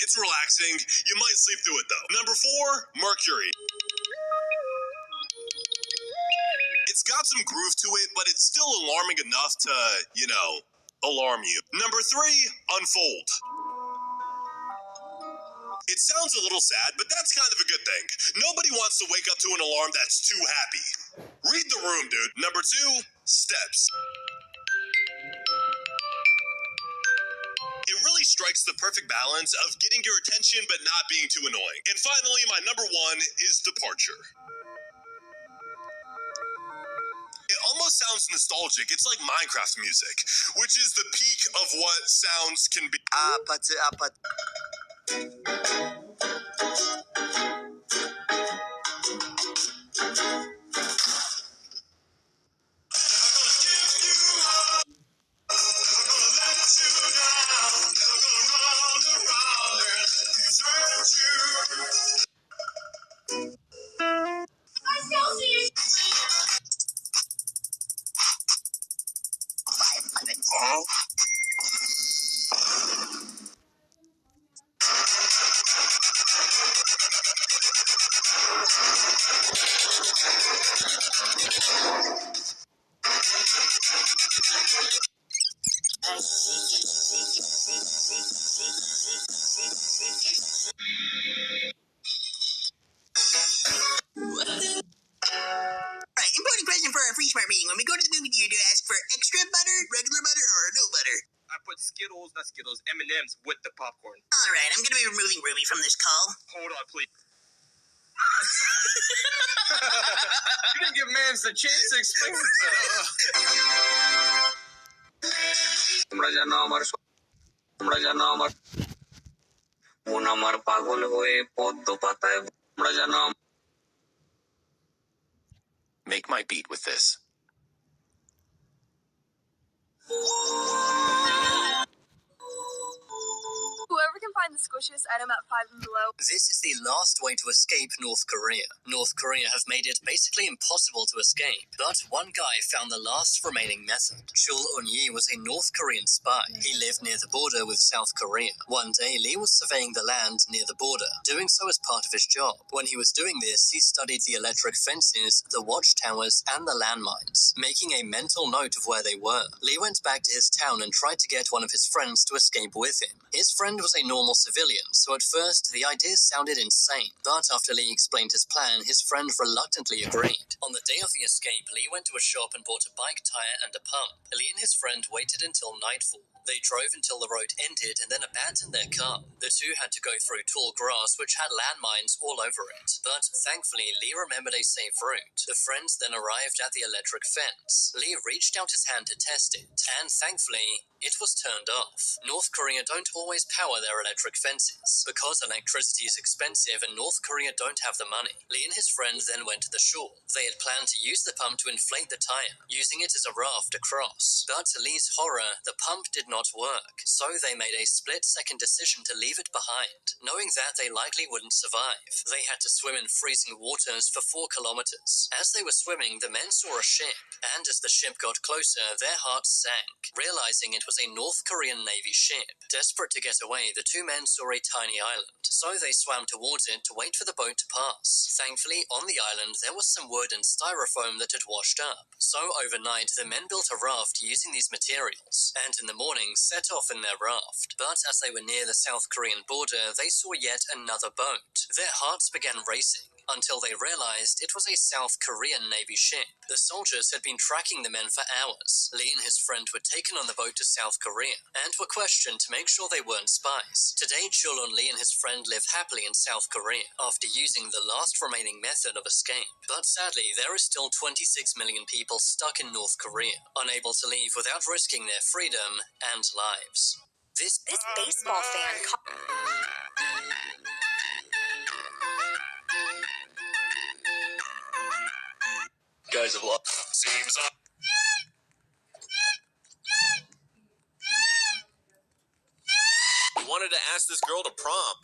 It's relaxing. You might sleep through it, though. Number 4, Mercury. It's got some groove to it, but it's still alarming enough to, alarm you. Number 3, Unfold. It sounds a little sad, but that's kind of a good thing. Nobody wants to wake up to an alarm that's too happy. Read the room, dude. Number 2, Steps. It really strikes the perfect balance of getting your attention but not being too annoying. And finally, my number 1 is Departure. It almost sounds nostalgic. It's like Minecraft music, which is the peak of what sounds can be. Important question for our free smart meeting. When we go to the movie theater, do I ask for extra butter, regular butter, or no butter? I put M&Ms with the popcorn. All right, I'm going to be removing Ruby from this call. Hold on, please. You didn't give Mans the chance to explain himself. Make my beat with this. Whoever can find the squishiest item at 5 and below. This is the last way to escape North Korea. North Korea have made it basically impossible to escape, but one guy found the last remaining method. Chul Un-yi was a North Korean spy. He lived near the border with South Korea. One day, Lee was surveying the land near the border, doing so as part of his job. When he was doing this, he studied the electric fences, the watchtowers, and the landmines, making a mental note of where they were. Lee went back to his town and tried to get one of his friends to escape with him. His friend was a normal civilian, so at first the idea sounded insane. But after Lee explained his plan, his friend reluctantly agreed. On the day of the escape, Lee went to a shop and bought a bike tire and a pump. Lee and his friend waited until nightfall. They drove until the road ended and then abandoned their car. The two had to go through tall grass which had landmines all over it. But thankfully, Lee remembered a safe route. The friends then arrived at the electric fence. Lee reached out his hand to test it, and thankfully, it was turned off. North Korea don't always power their electric fences. Because electricity is expensive and North Korea don't have the money, Lee and his friend then went to the shore. They had planned to use the pump to inflate the tire, using it as a raft across. But to Lee's horror, the pump did not work, so they made a split-second decision to leave it behind, knowing that they likely wouldn't survive. They had to swim in freezing waters for 4 kilometers. As they were swimming, the men saw a ship, and as the ship got closer, their hearts sank, realizing it was a North Korean Navy ship. Desperate to get away, the two men saw a tiny island, so they swam towards it to wait for the boat to pass. Thankfully, on the island, there was some wood and styrofoam that had washed up, so overnight, the men built a raft using these materials, and in the morning, set off in their raft. But as they were near the South Korean border, they saw yet another boat. Their hearts began racing, until they realized it was a South Korean Navy ship. The soldiers had been tracking the men for hours. Lee and his friend were taken on the boat to South Korea, and were questioned to make sure they weren't spies. Today, Chulon Lee and his friend live happily in South Korea, after using the last remaining method of escape. But sadly, there are still 26 million people stuck in North Korea, unable to leave without risking their freedom and lives. This baseball fan... Guys have lost. Seems up. Wanted to ask this girl to prom.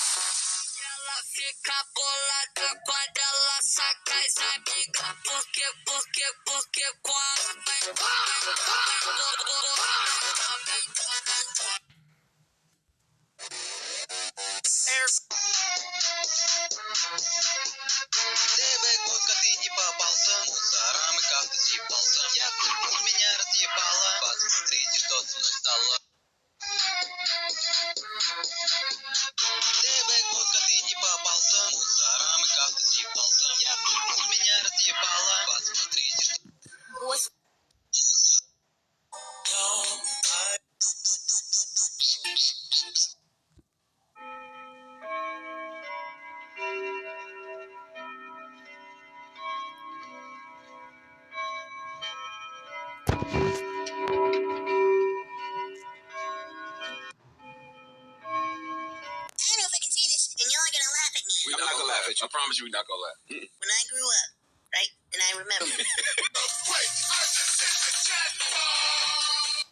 We're not gonna laugh at you. I promise you we're not gonna laugh. When I grew up, right, and I remember.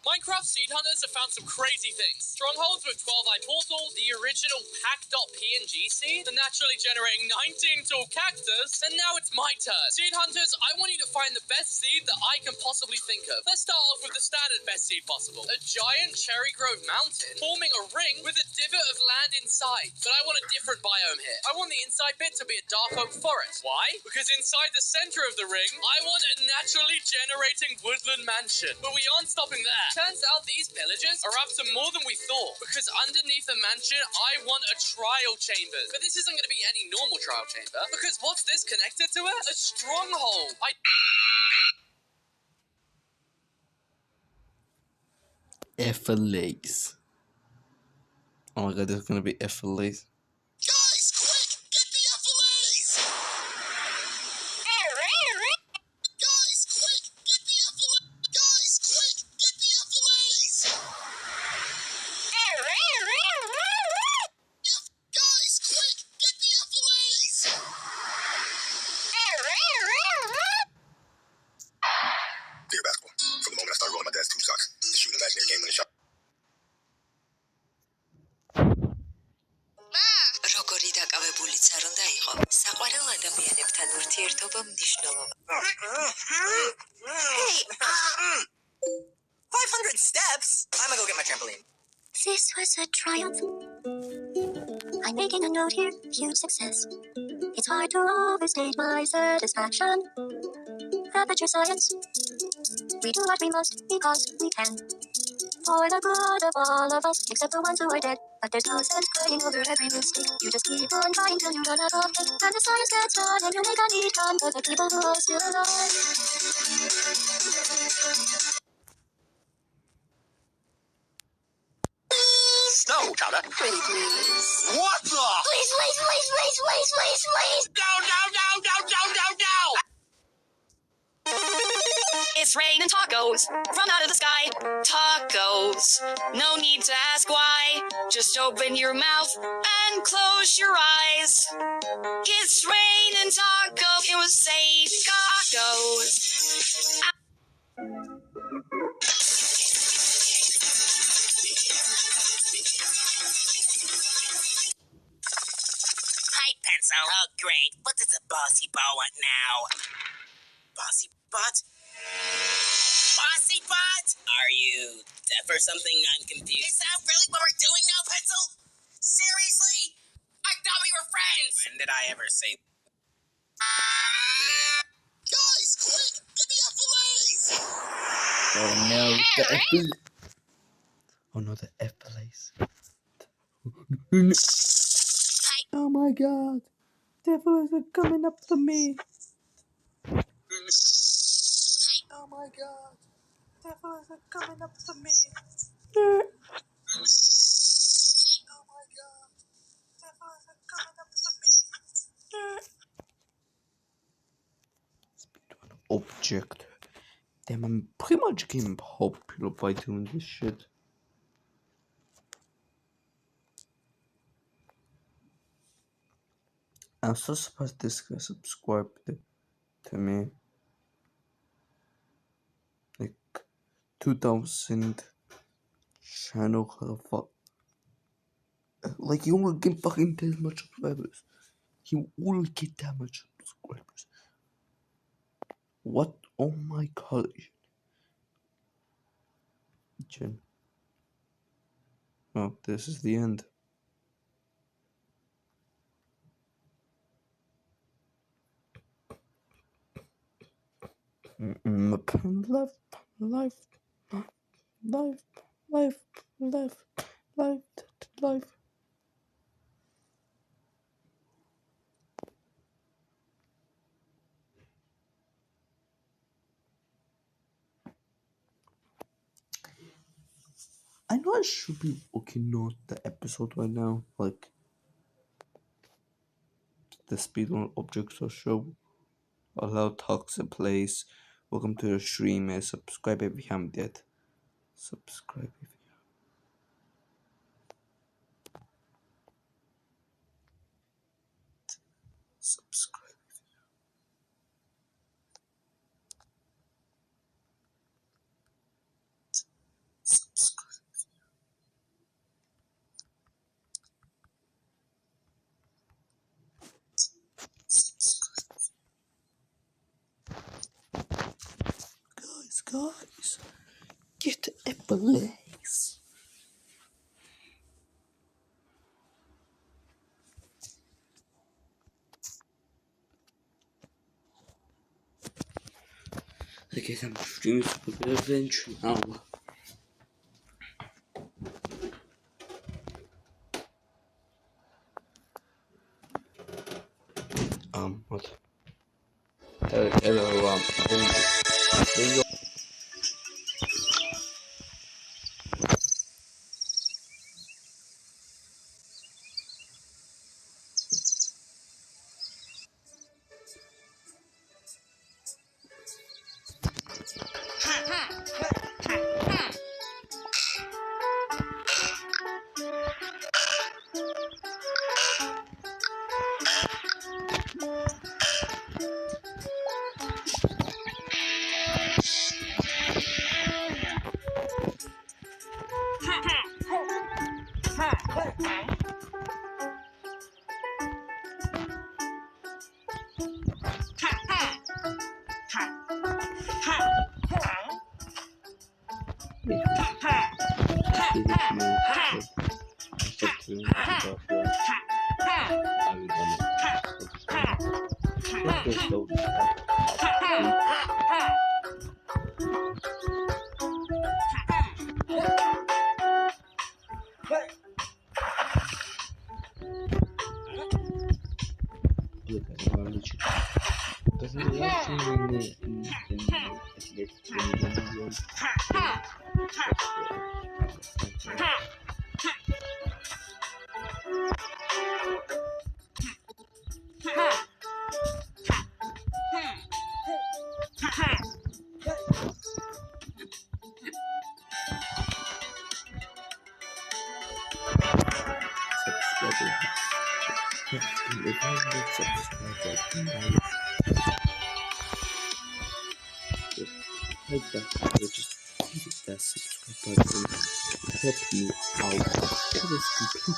Minecraft Seed Hunters have found some crazy things. Strongholds with 12-eye portal, the original pack.png seed, the naturally generating 19-tool cactus, and now it's my turn. Seed Hunters, I want you to find the best seed that I can possibly think of. Let's start off with the standard best seed possible. A giant cherry grove mountain forming a ring with a divot of land inside. But I want a different biome here. I want the inside bit to be a dark oak forest. Why? Because inside the center of the ring, I want a naturally generating woodland mansion. But we aren't stopping there. Turns out these pillagers are up to more than we thought, because underneath the mansion, I want a trial chamber. But this isn't going to be any normal trial chamber, because what's this connected to it? A stronghold. FLAs. Oh my god, there's gonna be FLAs. Guys, quick! Get the FLAs! Guys, quick! Get the FLAs! Guys, quick! Get the FLAs! Guys, quick! Get the FLAs! Dear basketball, from the moment I started rolling my dad's tube socks to shoot an imaginary game in the shop. როგორი დაკავებულიც არ უნდა იყო, საყვარელ ადამიანებთან ურთიერთობა მნიშვნელოვანია. Hey, 500 steps? I'm gonna go get my trampoline. This was a triumph. I'm making a note here, huge success. It's hard to overstate my satisfaction. Aperture science. We do what we must because we can. For the good of all of us, except the ones who are dead. But there's no sense crying over every mistake. You just keep on trying till you run out of ink. And the science gets done, and you make a neat run for the people who are still alive. No, Tyler. Pretty please. What the? Please, please, please, please, please, please, please. No. It's raining tacos from out of the sky. Tacos. No need to ask why. Just open your mouth and close your eyes. It's raining tacos. It was safe tacos. Hi, Pencil. Oh, great. What does the bossy bot want now? Bossy bot? Bossy bot? Are you deaf or something? I'm confused. Is that really what we're doing now, Pencil? Seriously? I thought we were friends. When did I ever say... Guys, quick! Get the FLAs! Oh no, the FLAs. Oh no, the FLAs. Oh my god, the FLAs are coming up to me. Oh my god, the FLAs are coming up to me. Oh my god, the FLAs are coming up to me. Speedrun object. Damn, I'm pretty much getting popular by doing this shit. I'm so surprised this guy subscribed to me. Like 2,000 channel. Like you won't get fucking that much subscribers. You won't get that much subscribers. What? Oh my god. Jen. Oh, this is the end. Life. I know I should be looking at the episode right now, like the speedrun objects or show. Allow talks in place. Welcome to the stream. Subscribe if you haven't yet. Subscribe if you subscribe. Guys, get a place. I guess I'm streaming Super Adventure now. What? Hello, hit that subscribe button. Help me out. That is complete